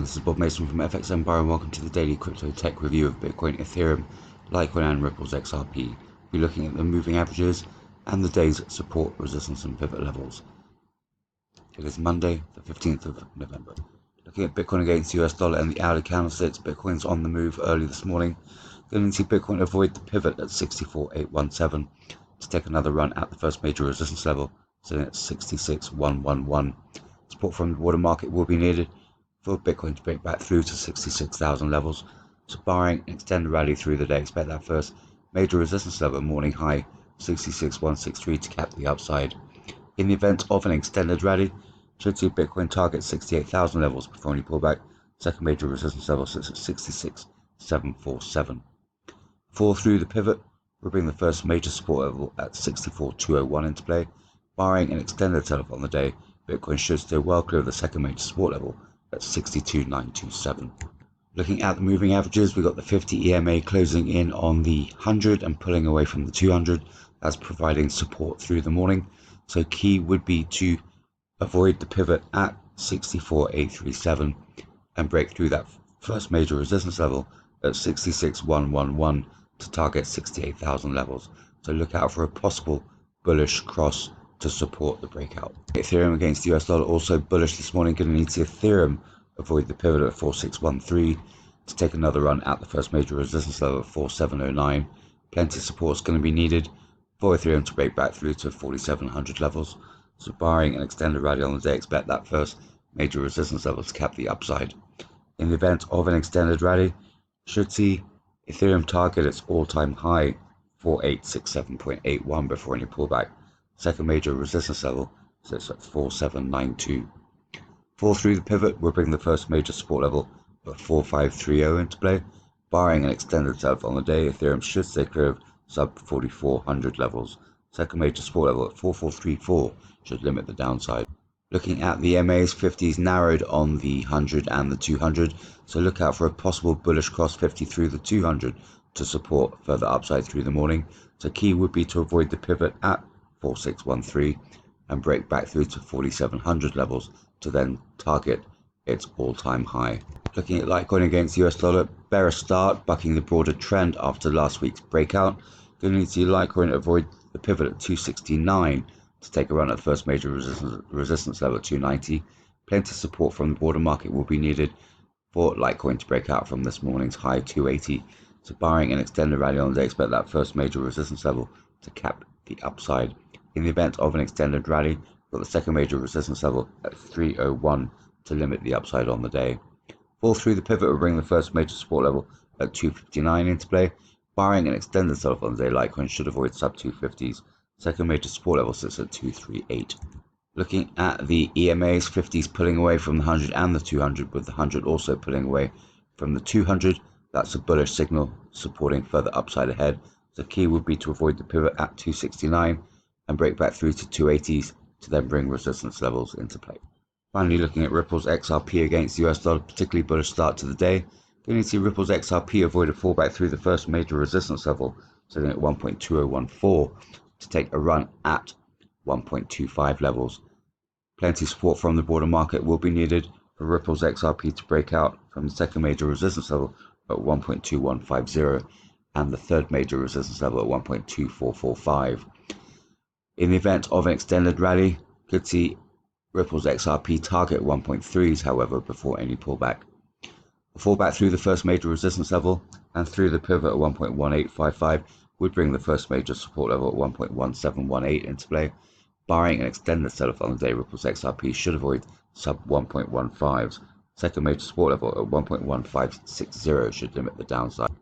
this is Bob Mason from FX Empire and welcome to the daily crypto tech review of Bitcoin, Ethereum, Litecoin and Ripple's XRP. We'll be looking at the moving averages and the day's support, resistance and pivot levels. It is Monday, the 15th of November. Looking at Bitcoin against US dollar and the hourly candlesticks, Bitcoin's on the move early this morning. Going to see Bitcoin avoid the pivot at 64,817 to take another run at the first major resistance level, sitting at 66,111. Support from the water market will be needed for Bitcoin to break back through to 66,000 levels. So barring an extended rally through the day, expect that first major resistance level, morning high 66,163 to cap the upside. In the event of an extended rally, should see Bitcoin target 68,000 levels before any pullback. Second major resistance level sits at 66,747. Fall through the pivot will bring the first major support level at 64,201 into play. Barring an extended sell-off on the day, Bitcoin should stay well clear of the second major support level at 62,927. Looking at the moving averages, we got the 50 EMA closing in on the 100 and pulling away from the 200. That's providing support through the morning. So key would be to avoid the pivot at 64,837 and break through that first major resistance level at 66,111 to target 68,000 levels. So look out for a possible bullish cross to support the breakout. Ethereum against the US dollar also bullish this morning. Going to need to see Ethereum avoid the pivot at 4613 to take another run at the first major resistance level of 4709. Plenty of support is going to be needed for Ethereum to break back through to 4700 levels. So barring an extended rally on the day, expect that first major resistance level to cap the upside. In the event of an extended rally, should see Ethereum target its all-time high 4867.81 before any pullback. Second major resistance level sits at 4792. Fall through the pivot will bring the first major support level at 4530 into play. Barring an extended sell-off on the day, Ethereum should stay clear of sub 4400 levels. Second major support level at 4434 should limit the downside. Looking at the MAs, 50s narrowed on the 100 and the 200, so look out for a possible bullish cross 50 through the 200 to support further upside through the morning. So key would be to avoid the pivot at 4613 and break back through to 4700 levels to then target its all-time high. Looking at Litecoin against US dollar, bearish start, bucking the broader trend after last week's breakout. Going to need to see Litecoin avoid the pivot at 269 to take a run at the first major resistance level at 290. Plenty of support from the broader market will be needed for Litecoin to break out from this morning's high 280. So barring an extended rally on the day, expect that first major resistance level to cap the upside. In the event of an extended rally, we've got the second major resistance level at 301 to limit the upside on the day. Fall through the pivot will bring the first major support level at 259 into play. Barring an extended sell-off on the day, Litecoin should avoid sub 250s. Second major support level sits at 238. Looking at the EMAs, 50s pulling away from the 100 and the 200, with the 100 also pulling away from the 200. That's a bullish signal supporting further upside ahead. The key would be to avoid the pivot at 269 and break back through to 280s to then bring resistance levels into play. Finally, looking at Ripple's XRP against the US dollar, particularly bullish start to the day. Going to see Ripple's XRP avoid a fallback through the first major resistance level, sitting at 1.2014 to take a run at 1.25 levels. Plenty of support from the broader market will be needed for Ripple's XRP to break out from the second major resistance level at 1.2150 and the third major resistance level at 1.2445. In the event of an extended rally, could see Ripple's XRP target 1.3s, however, before any pullback. A fallback through the first major resistance level and through the pivot at 1.1855 would bring the first major support level at 1.1718 into play. Barring an extended sell-off on the day, Ripple's XRP should avoid sub 1.15s. Second major support level at 1.1560 should limit the downside.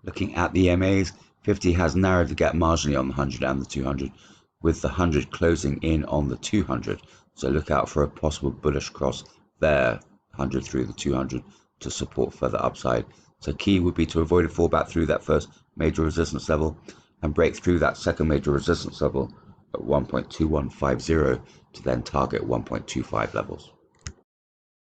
Looking at the MAs, 50 has narrowed the gap marginally on the 100 and the 200, with the 100 closing in on the 200. So look out for a possible bullish cross there, 100 through the 200, to support further upside. So key would be to avoid a fallback through that first major resistance level and break through that second major resistance level at 1.2150 to then target 1.25 levels.